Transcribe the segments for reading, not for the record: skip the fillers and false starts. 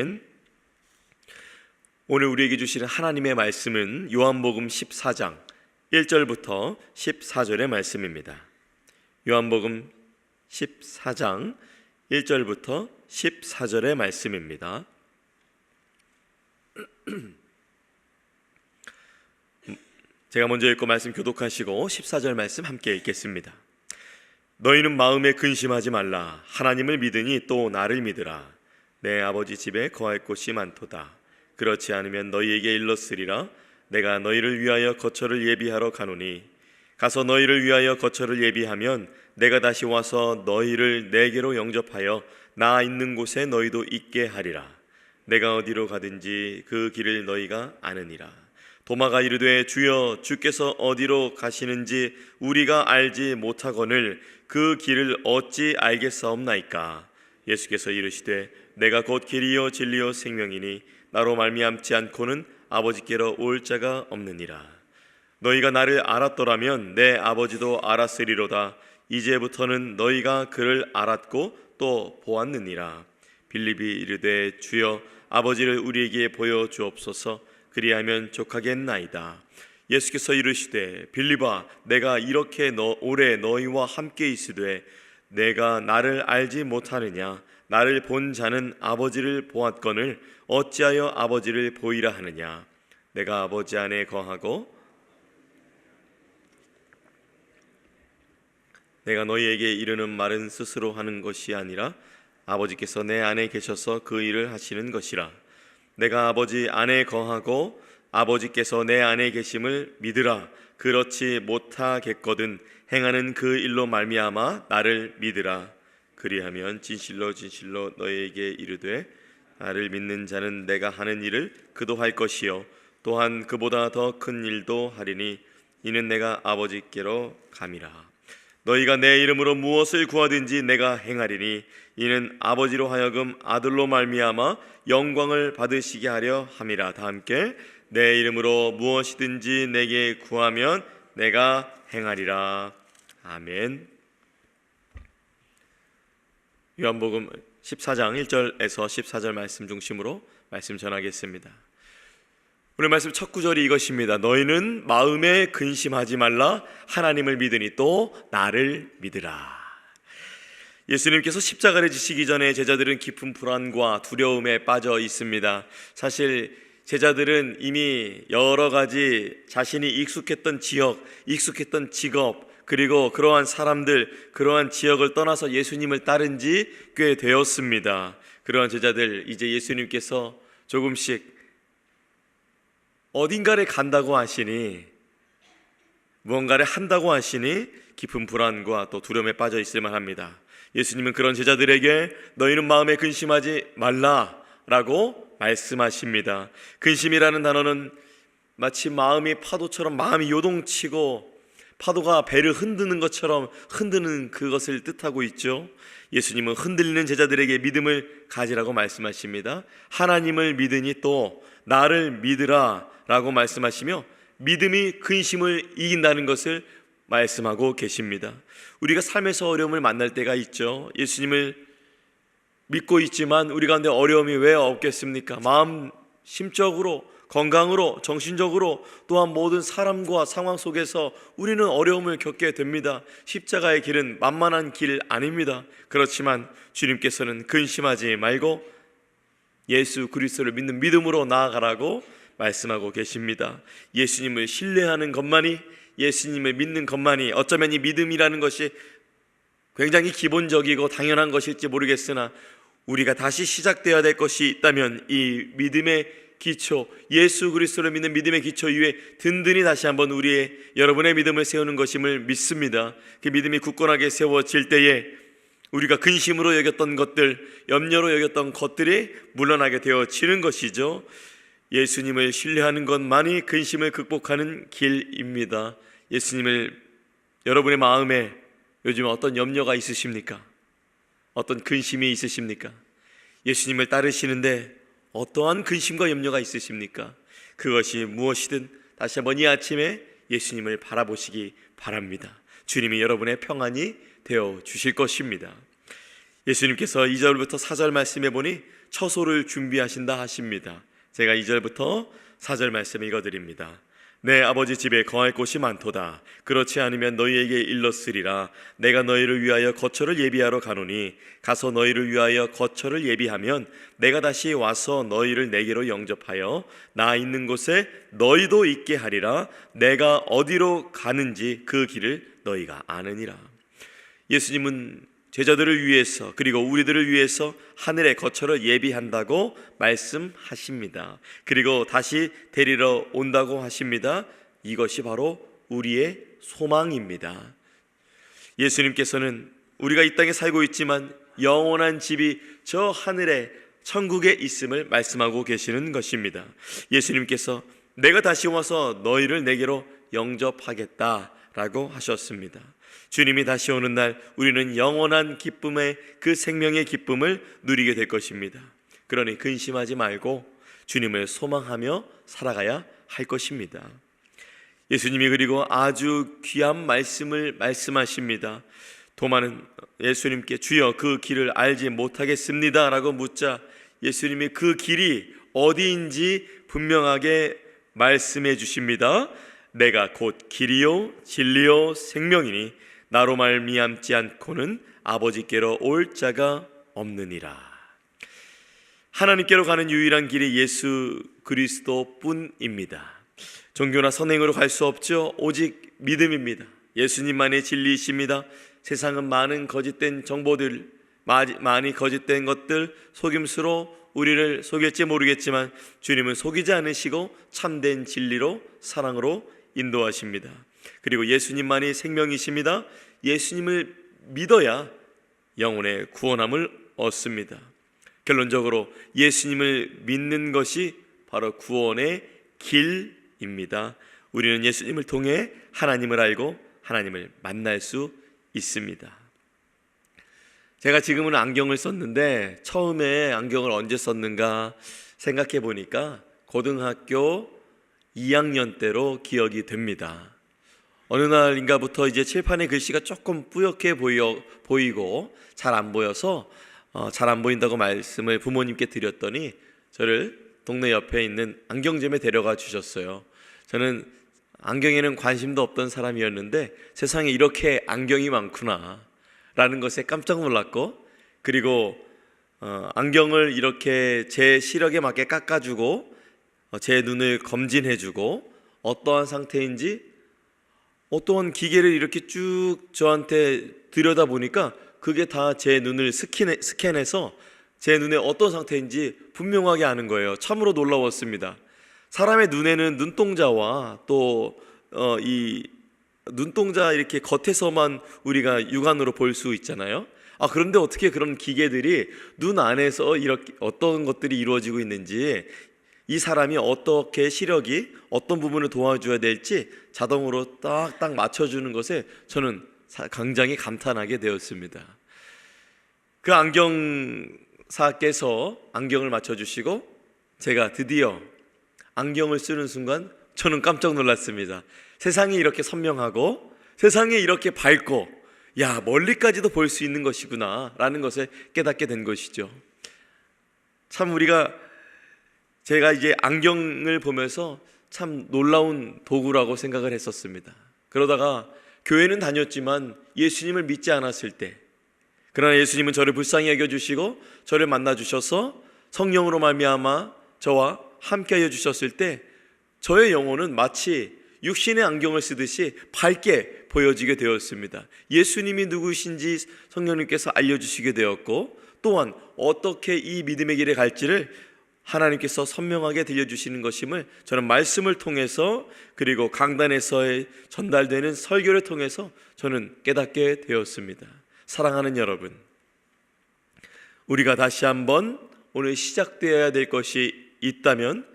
아멘. 오늘 우리에게 주시는 하나님의 말씀은 요한복음 14장 1절부터 14절의 말씀입니다. 요한복음 14장 1절부터 14절의 말씀입니다. 제가 먼저 읽고 말씀 교독하시고 14절 말씀 함께 읽겠습니다. 너희는 마음에 근심하지 말라. 하나님을 믿으니 또 나를 믿으라. 내 아버지 집에 거할 곳이 많도다. 그렇지 않으면 너희에게 일렀으리라. 내가 너희를 위하여 거처를 예비하러 가노니 가서 너희를 위하여 거처를 예비하면 내가 다시 와서 너희를 내게로 영접하여 나 있는 곳에 너희도 있게 하리라. 내가 어디로 가든지 그 길을 너희가 아느니라. 도마가 이르되 주여 주께서 어디로 가시는지 우리가 알지 못하거늘 그 길을 어찌 알겠사옵나이까. 예수께서 이르시되 내가 곧 길이요 진리요 생명이니 나로 말미암지 않고는 아버지께로 올 자가 없느니라. 너희가 나를 알았더라면 내 아버지도 알았으리로다. 이제부터는 너희가 그를 알았고 또 보았느니라. 빌립이 이르되 주여 아버지를 우리에게 보여주옵소서. 그리하면 족하겠나이다. 예수께서 이르시되 빌립아 내가 이렇게 오래 너희와 함께 있으되 내가 나를 알지 못하느냐. 나를 본 자는 아버지를 보았거늘 어찌하여 아버지를 보이라 하느냐. 내가 아버지 안에 거하고 내가 너희에게 이르는 말은 스스로 하는 것이 아니라 아버지께서 내 안에 계셔서 그 일을 하시는 것이라. 내가 아버지 안에 거하고 아버지께서 내 안에 계심을 믿으라. 그렇지 못하겠거든 행하는 그 일로 말미암아 나를 믿으라. 그리하면 진실로 진실로 너희에게 이르되 나를 믿는 자는 내가 하는 일을 그도 할 것이요 또한 그보다 더 큰 일도 하리니 이는 내가 아버지께로 감이라. 너희가 내 이름으로 무엇을 구하든지 내가 행하리니 이는 아버지로 하여금 아들로 말미암아 영광을 받으시게 하려 함이라. 다 함께 내 이름으로 무엇이든지 내게 구하면 내가 행하리라. 아멘. 요한복음 14장 1절에서 14절 말씀 중심으로 말씀 전하겠습니다. 오늘 말씀 첫 구절이 이것입니다. 너희는 마음에 근심하지 말라. 하나님을 믿으니 또 나를 믿으라. 예수님께서 십자가를 지시기 전에 제자들은 깊은 불안과 두려움에 빠져 있습니다. 사실 제자들은 이미 여러 가지 자신이 익숙했던 지역, 익숙했던 직업, 그리고 그러한 사람들, 그러한 지역을 떠나서 예수님을 따른 지 꽤 되었습니다. 그러한 제자들, 이제 예수님께서 조금씩 어딘가를 간다고 하시니, 무언가를 한다고 하시니 깊은 불안과 또 두려움에 빠져 있을 만합니다. 예수님은 그런 제자들에게 너희는 마음에 근심하지 말라라고 말씀하십니다. 근심이라는 단어는 마치 마음이 파도처럼 마음이 요동치고 파도가 배를 흔드는 것처럼 흔드는 그것을 뜻하고 있죠. 예수님은 흔들리는 제자들에게 믿음을 가지라고 말씀하십니다. 하나님을 믿으니 또 나를 믿으라 라고 말씀하시며 믿음이 근심을 이긴다는 것을 말씀하고 계십니다. 우리가 삶에서 어려움을 만날 때가 있죠. 예수님을 믿고 있지만 우리 가운데 어려움이 왜 없겠습니까? 마음 심적으로, 건강으로, 정신적으로 또한 모든 사람과 상황 속에서 우리는 어려움을 겪게 됩니다. 십자가의 길은 만만한 길 아닙니다. 그렇지만 주님께서는 근심하지 말고 예수 그리스도를 믿는 믿음으로 나아가라고 말씀하고 계십니다. 예수님을 신뢰하는 것만이, 예수님을 믿는 것만이, 어쩌면 이 믿음이라는 것이 굉장히 기본적이고 당연한 것일지 모르겠으나 우리가 다시 시작되어야 될 것이 있다면 이 믿음의 기초, 예수 그리스도를 믿는 믿음의 기초 위에 든든히 다시 한번 여러분의 믿음을 세우는 것임을 믿습니다. 그 믿음이 굳건하게 세워질 때에 우리가 근심으로 여겼던 것들, 염려로 여겼던 것들이 물러나게 되어지는 것이죠. 예수님을 신뢰하는 것만이 근심을 극복하는 길입니다. 예수님을 여러분의 마음에 요즘 어떤 염려가 있으십니까? 어떤 근심이 있으십니까? 예수님을 따르시는데 어떠한 근심과 염려가 있으십니까? 그것이 무엇이든 다시 한번 이 아침에 예수님을 바라보시기 바랍니다. 주님이 여러분의 평안이 되어 주실 것입니다. 예수님께서 2절부터 4절 말씀해 보니 처소를 준비하신다 하십니다. 제가 2절부터 4절 말씀 읽어드립니다. 내 아버지 집에 거할 곳이 많도다. 그렇지 않으면 너희에게 일렀으리라. 내가 너희를 위하여 거처를 예비하러 가노니 가서 너희를 위하여 거처를 예비하면 내가 다시 와서 너희를 내게로 영접하여 나 있는 곳에 너희도 있게 하리라. 내가 어디로 가는지 그 길을 너희가 아느니라. 예수님은 제자들을 위해서 그리고 우리들을 위해서 하늘의 거처를 예비한다고 말씀하십니다. 그리고 다시 데리러 온다고 하십니다. 이것이 바로 우리의 소망입니다. 예수님께서는 우리가 이 땅에 살고 있지만 영원한 집이 저 하늘의 천국에 있음을 말씀하고 계시는 것입니다. 예수님께서 내가 다시 와서 너희를 내게로 영접하겠다라고 하셨습니다. 주님이 다시 오는 날 우리는 영원한 기쁨의 그 생명의 기쁨을 누리게 될 것입니다. 그러니 근심하지 말고 주님을 소망하며 살아가야 할 것입니다. 예수님이 그리고 아주 귀한 말씀을 말씀하십니다. 도마는 예수님께 주여 그 길을 알지 못하겠습니다 라고 묻자 예수님이 그 길이 어디인지 분명하게 말씀해 주십니다. 내가 곧 길이요 진리요 생명이니 나로 말미암지 않고는 아버지께로 올 자가 없느니라. 하나님께로 가는 유일한 길이 예수 그리스도뿐입니다. 종교나 선행으로 갈 수 없죠. 오직 믿음입니다. 예수님만이 진리이십니다. 세상은 많은 거짓된 정보들, 많이 거짓된 것들, 속임수로 우리를 속일지 모르겠지만 주님은 속이지 않으시고 참된 진리로 사랑으로 인도하십니다. 그리고 예수님만이 생명이십니다. 예수님을 믿어야 영혼의 구원함을 얻습니다. 결론적으로 예수님을 믿는 것이 바로 구원의 길입니다. 우리는 예수님을 통해 하나님을 알고 하나님을 만날 수 있습니다. 제가 지금은 안경을 썼는데 처음에 안경을 언제 썼는가 생각해 보니까 고등학교 2학년 때로 기억이 됩니다. 어느 날인가부터 이제 칠판에 글씨가 조금 뿌옇게 보이고 잘 안 보여서 잘 안 보인다고 말씀을 부모님께 드렸더니 저를 동네 옆에 있는 안경점에 데려가 주셨어요. 저는 안경에는 관심도 없던 사람이었는데 세상에 이렇게 안경이 많구나 라는 것에 깜짝 놀랐고, 그리고 안경을 이렇게 제 시력에 맞게 깎아주고 제 눈을 검진해주고 어떠한 상태인지 어떠한 기계를 이렇게 쭉 저한테 들여다보니까 그게 다 제 눈을 스캔해서 제 눈에 어떤 상태인지 분명하게 아는 거예요. 참으로 놀라웠습니다. 사람의 눈에는 눈동자와 또 이 눈동자 이렇게 겉에서만 우리가 육안으로 볼 수 있잖아요. 그런데 어떻게 그런 기계들이 눈 안에서 이렇게 어떤 것들이 이루어지고 있는지, 이 사람이 어떻게 시력이 어떤 부분을 도와줘야 될지 자동으로 딱딱 맞춰주는 것에 저는 굉장히 감탄하게 되었습니다. 그 안경사께서 안경을 맞춰주시고 제가 드디어 안경을 쓰는 순간 저는 깜짝 놀랐습니다. 세상이 이렇게 선명하고 세상이 이렇게 밝고 멀리까지도 볼 수 있는 것이구나 라는 것을 깨닫게 된 것이죠. 참 제가 이제 안경을 보면서 참 놀라운 도구라고 생각을 했었습니다. 그러다가 교회는 다녔지만 예수님을 믿지 않았을 때, 그러나 예수님은 저를 불쌍히 여겨주시고 저를 만나주셔서 성령으로 말미암아 저와 함께하여 주셨을 때 저의 영혼은 마치 육신의 안경을 쓰듯이 밝게 보여지게 되었습니다. 예수님이 누구신지 성령님께서 알려주시게 되었고, 또한 어떻게 이 믿음의 길에 갈지를 하나님께서 선명하게 들려주시는 것임을 저는 말씀을 통해서 그리고 강단에서의 전달되는 설교를 통해서 저는 깨닫게 되었습니다. 사랑하는 여러분, 우리가 다시 한번 오늘 시작되어야 될 것이 있다면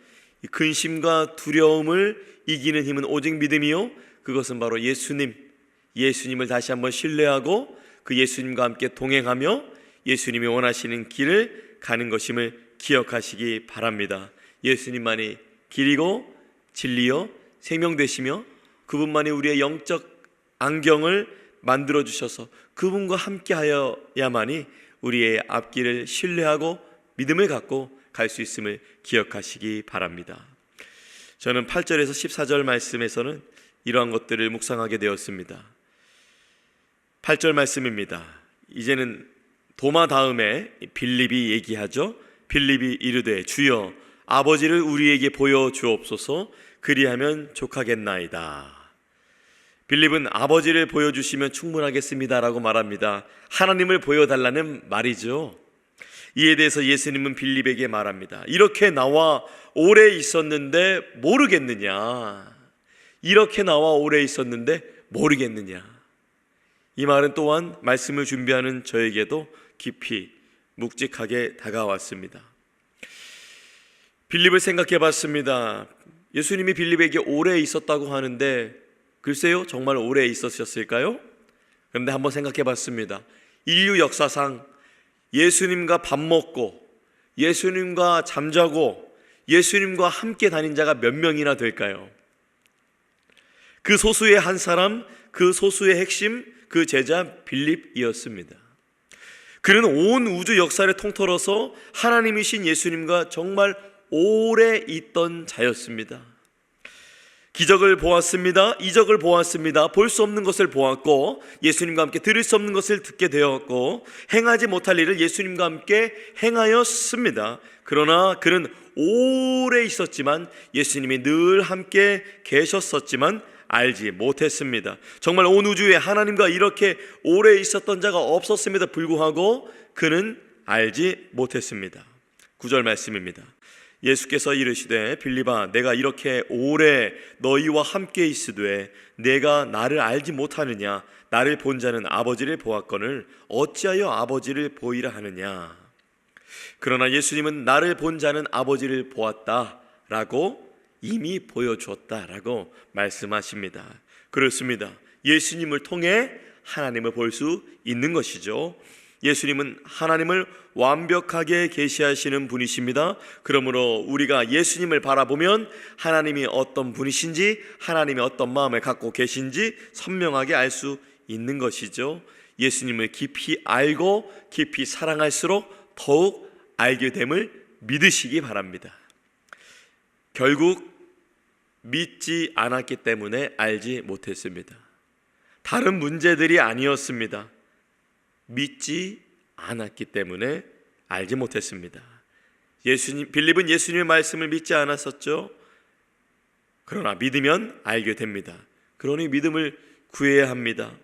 근심과 두려움을 이기는 힘은 오직 믿음이요, 그것은 바로 예수님을 다시 한번 신뢰하고 그 예수님과 함께 동행하며 예수님이 원하시는 길을 가는 것임을 기억하시기 바랍니다. 예수님만이 길이고 진리요 생명 되시며 그분만이 우리의 영적 안경을 만들어 주셔서 그분과 함께 하여야만이 우리의 앞길을 신뢰하고 믿음을 갖고 갈 수 있음을 기억하시기 바랍니다. 저는 8절에서 14절 말씀에서는 이러한 것들을 묵상하게 되었습니다. 8절 말씀입니다. 이제는 도마 다음에 빌립이 얘기하죠. 빌립이 이르되 주여 아버지를 우리에게 보여주옵소서 그리하면 족하겠나이다. 빌립은 아버지를 보여주시면 충분하겠습니다라고 말합니다. 하나님을 보여달라는 말이죠. 이에 대해서 예수님은 빌립에게 말합니다. 이렇게 나와 오래 있었는데 모르겠느냐? 이렇게 나와 오래 있었는데 모르겠느냐? 이 말은 또한 말씀을 준비하는 저에게도 깊이 묵직하게 다가왔습니다. 빌립을 생각해 봤습니다. 예수님이 빌립에게 오래 있었다고 하는데 글쎄요, 정말 오래 있었을까요? 그런데 한번 생각해 봤습니다. 인류 역사상 예수님과 밥 먹고 예수님과 잠자고 예수님과 함께 다닌 자가 몇 명이나 될까요? 그 소수의 한 사람, 그 소수의 핵심, 그 제자 빌립이었습니다. 그는 온 우주 역사를 통틀어서 하나님이신 예수님과 정말 오래 있던 자였습니다. 기적을 보았습니다. 이적을 보았습니다. 볼 수 없는 것을 보았고 예수님과 함께 들을 수 없는 것을 듣게 되었고 행하지 못할 일을 예수님과 함께 행하였습니다. 그러나 그는 오래 있었지만 예수님이 늘 함께 계셨었지만 알지 못했습니다. 정말 온 우주에 하나님과 이렇게 오래 있었던 자가 없었음에도 불구하고 그는 알지 못했습니다. 9절 말씀입니다. 예수께서 이르시되 빌립아 내가 이렇게 오래 너희와 함께 있으되 내가 나를 알지 못하느냐? 나를 본 자는 아버지를 보았거늘 어찌하여 아버지를 보이라 하느냐? 그러나 예수님은 나를 본 자는 아버지를 보았다라고 이미 보여주었다라고 말씀하십니다. 그렇습니다. 예수님을 통해 하나님을 볼 수 있는 것이죠. 예수님은 하나님을 완벽하게 계시하시는 분이십니다. 그러므로 우리가 예수님을 바라보면 하나님이 어떤 분이신지 하나님이 어떤 마음을 갖고 계신지 선명하게 알 수 있는 것이죠. 예수님을 깊이 알고 깊이 사랑할수록 더욱 알게 됨을 믿으시기 바랍니다. 결국 믿지 않았기 때문에 알지 못했습니다. 다른 문제들이 아니었습니다. 믿지 않았기 때문에 알지 못했습니다. 빌립은 예수님의 말씀을 믿지 않았었죠. 그러나 믿으면 알게 됩니다. 그러니 믿음을 구해야 합니다.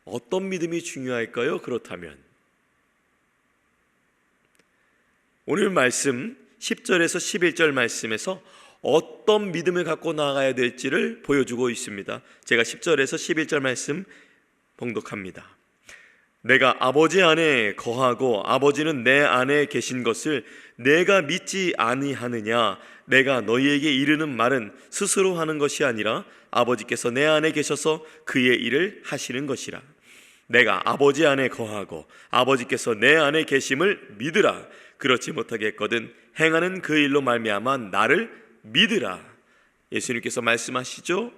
어떤 믿음이 중요할까요? 그렇다면 오늘 말씀 10절에서 11절 말씀에서 어떤 믿음을 갖고 나아가야 될지를 보여주고 있습니다. 제가 10절에서 11절 말씀 봉독합니다. 내가 아버지 안에 거하고 아버지는 내 안에 계신 것을 내가 믿지 아니하느냐? 내가 너희에게 이르는 말은 스스로 하는 것이 아니라 아버지께서 내 안에 계셔서 그의 일을 하시는 것이라. 내가 아버지 안에 거하고 아버지께서 내 안에 계심을 믿으라. 그렇지 못하겠거든 행하는 그 일로 말미암아 나를 믿으라. 예수님께서 말씀하시죠.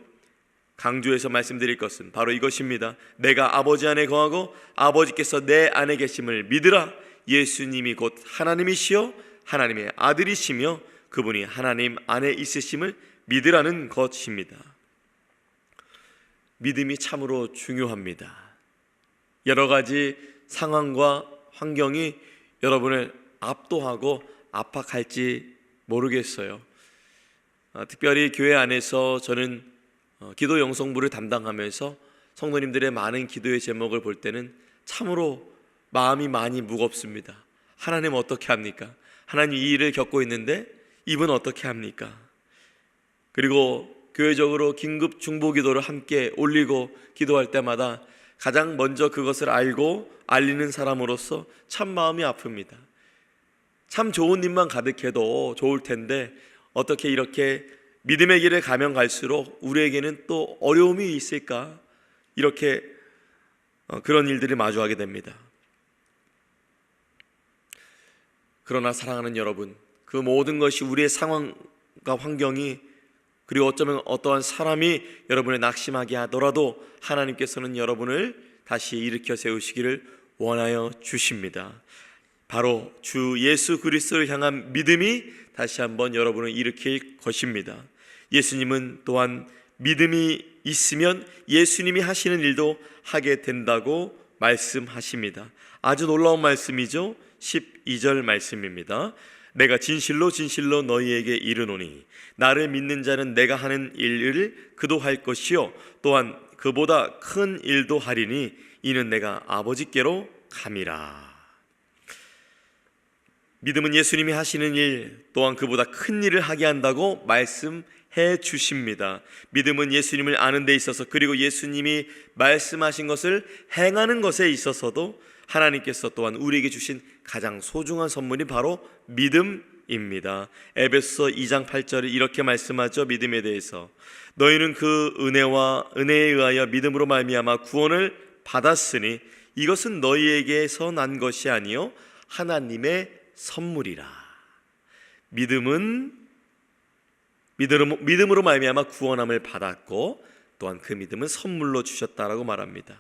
강조해서 말씀드릴 것은 바로 이것입니다. 내가 아버지 안에 거하고 아버지께서 내 안에 계심을 믿으라. 예수님이 곧 하나님이시여 하나님의 아들이시며 그분이 하나님 안에 있으심을 믿으라는 것입니다. 믿음이 참으로 중요합니다. 여러 가지 상황과 환경이 여러분을 압도하고 압박할지 모르겠어요. 특별히 교회 안에서 저는 기도 영성부를 담당하면서 성도님들의 많은 기도의 제목을 볼 때는 참으로 마음이 많이 무겁습니다. 하나님 어떻게 합니까? 하나님 이 일을 겪고 있는데 이분 어떻게 합니까? 그리고 교회적으로 긴급 중보 기도를 함께 올리고 기도할 때마다 가장 먼저 그것을 알고 알리는 사람으로서 참 마음이 아픕니다. 참 좋은 일만 가득해도 좋을 텐데 어떻게 이렇게 믿음의 길을 가면 갈수록 우리에게는 또 어려움이 있을까? 이렇게 그런 일들을 마주하게 됩니다. 그러나 사랑하는 여러분, 그 모든 것이 우리의 상황과 환경이 그리고 어쩌면 어떠한 사람이 여러분을 낙심하게 하더라도 하나님께서는 여러분을 다시 일으켜 세우시기를 원하여 주십니다. 바로 주 예수 그리스도를 향한 믿음이 다시 한번 여러분을 일으킬 것입니다. 예수님은 또한 믿음이 있으면 예수님이 하시는 일도 하게 된다고 말씀하십니다. 아주 놀라운 말씀이죠. 12절 말씀입니다. 내가 진실로 진실로 너희에게 이르노니 나를 믿는 자는 내가 하는 일을 그도 할 것이요 또한 그보다 큰 일도 하리니 이는 내가 아버지께로 감이라. 믿음은 예수님이 하시는 일 또한 그보다 큰 일을 하게 한다고 말씀해 주십니다. 믿음은 예수님을 아는 데 있어서 그리고 예수님이 말씀하신 것을 행하는 것에 있어서도 하나님께서 또한 우리에게 주신 가장 소중한 선물이 바로 믿음입니다. 에베소서 2장 8절에 이렇게 말씀하죠. 믿음에 대해서 너희는 그 은혜에 의하여 믿음으로 말미암아 구원을 받았으니 이것은 너희에게서 난 것이 아니요 하나님의 선물이라. 믿음으로 말미암아 구원함을 받았고 또한 그 믿음은 선물로 주셨다라고 말합니다.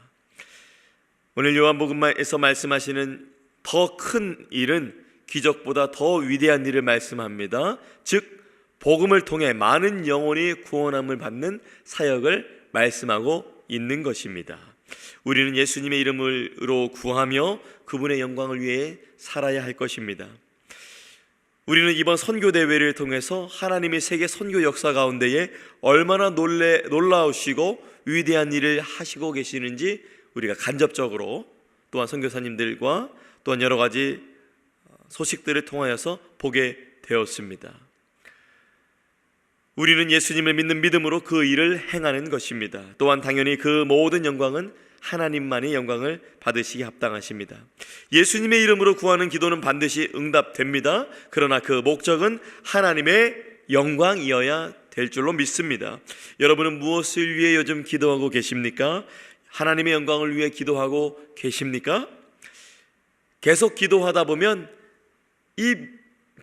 오늘 요한복음에서 말씀하시는 더 큰 일은 기적보다 더 위대한 일을 말씀합니다. 즉 복음을 통해 많은 영혼이 구원함을 받는 사역을 말씀하고 있는 것입니다. 우리는 예수님의 이름으로 구하며 그분의 영광을 위해 살아야 할 것입니다. 우리는 이번 선교대회를 통해서 하나님의 세계 선교 역사 가운데에 얼마나 놀라우시고 위대한 일을 하시고 계시는지 우리가 간접적으로 또한 선교사님들과 또한 여러 가지 소식들을 통하여서 보게 되었습니다. 우리는 예수님을 믿는 믿음으로 그 일을 행하는 것입니다. 또한 당연히 그 모든 영광은 하나님만이 영광을 받으시기 합당하십니다. 예수님의 이름으로 구하는 기도는 반드시 응답됩니다. 그러나 그 목적은 하나님의 영광이어야 될 줄로 믿습니다. 여러분은 무엇을 위해 요즘 기도하고 계십니까? 하나님의 영광을 위해 기도하고 계십니까? 계속 기도하다 보면 이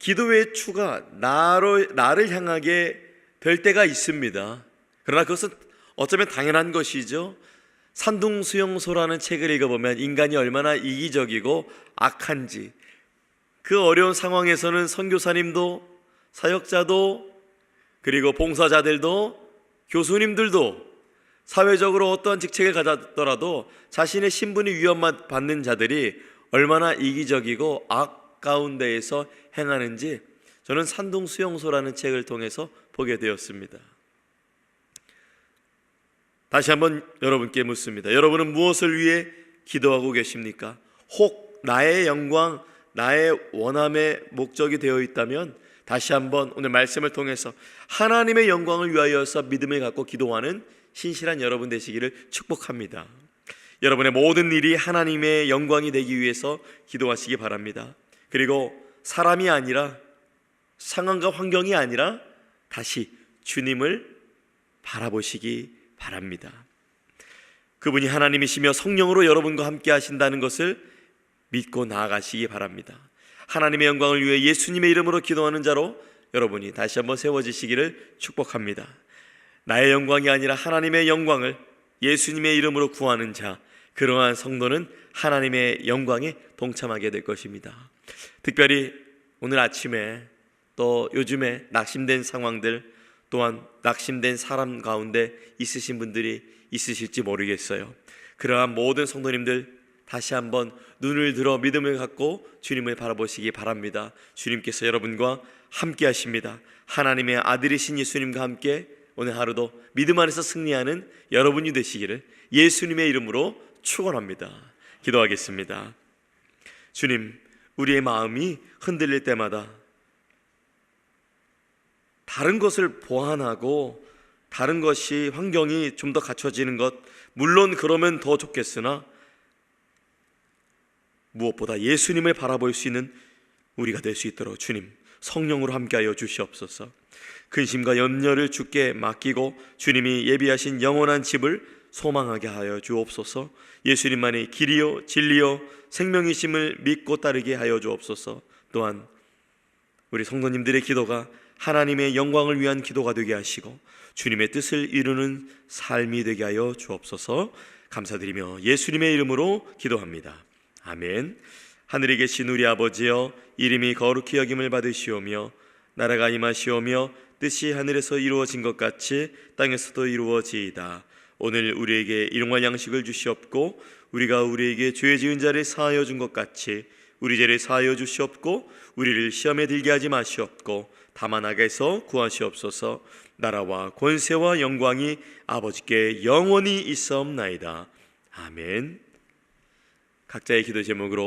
기도의 추가 나를 향하게 될 때가 있습니다. 그러나 그것은 어쩌면 당연한 것이죠. 산둥수용소라는 책을 읽어보면 인간이 얼마나 이기적이고 악한지, 그 어려운 상황에서는 선교사님도 사역자도 그리고 봉사자들도 교수님들도 사회적으로 어떠한 직책을 가졌더라도 자신의 신분이 위협만 받는 자들이 얼마나 이기적이고 악 가운데에서 행하는지 저는 산둥수용소라는 책을 통해서 보게 되었습니다. 다시 한번 여러분께 묻습니다. 여러분은 무엇을 위해 기도하고 계십니까? 혹 나의 영광, 나의 원함의 목적이 되어 있다면 다시 한번 오늘 말씀을 통해서 하나님의 영광을 위하여서 믿음을 갖고 기도하는 신실한 여러분 되시기를 축복합니다. 여러분의 모든 일이 하나님의 영광이 되기 위해서 기도하시기 바랍니다. 그리고 사람이 아니라 상황과 환경이 아니라 다시 주님을 바라보시기 바랍니다. 그분이 하나님이시며 성령으로 여러분과 함께 하신다는 것을 믿고 나아가시기 바랍니다. 하나님의 영광을 위해 예수님의 이름으로 기도하는 자로 여러분이 다시 한번 세워지시기를 축복합니다. 나의 영광이 아니라 하나님의 영광을 예수님의 이름으로 구하는 자, 그러한 성도는 하나님의 영광에 동참하게 될 것입니다. 특별히 오늘 아침에 또 요즘에 낙심된 상황들 또한 낙심된 사람 가운데 있으신 분들이 있으실지 모르겠어요. 그러한 모든 성도님들 다시 한번 눈을 들어 믿음을 갖고 주님을 바라보시기 바랍니다. 주님께서 여러분과 함께 하십니다. 하나님의 아들이신 예수님과 함께 오늘 하루도 믿음 안에서 승리하는 여러분이 되시기를 예수님의 이름으로 축원합니다. 기도하겠습니다. 주님, 우리의 마음이 흔들릴 때마다 다른 것을 보완하고 다른 것이 환경이 좀 더 갖춰지는 것, 물론 그러면 더 좋겠으나 무엇보다 예수님을 바라볼 수 있는 우리가 될 수 있도록 주님 성령으로 함께하여 주시옵소서. 근심과 염려를 주께 맡기고 주님이 예비하신 영원한 집을 소망하게 하여 주옵소서. 예수님만이 길이요 진리요 생명이심을 믿고 따르게 하여 주옵소서. 또한 우리 성도님들의 기도가 하나님의 영광을 위한 기도가 되게 하시고 주님의 뜻을 이루는 삶이 되게 하여 주옵소서. 감사드리며 예수님의 이름으로 기도합니다. 아멘. 하늘에 계신 우리 아버지여, 이름이 거룩히 여김을 받으시오며 나라가 임하시오며 뜻이 하늘에서 이루어진 것 같이 땅에서도 이루어지이다. 오늘 우리에게 일용할 양식을 주시옵고 우리가 우리에게 죄 지은 자를 사하여 준 것 같이 우리 죄를 사하여 주시옵고 우리를 시험에 들게 하지 마시옵고 다만 악에서 구하시옵소서. 나라와 권세와 영광이 아버지께 영원히 있사옵나이다. 아멘. 각자의 기도 제목으로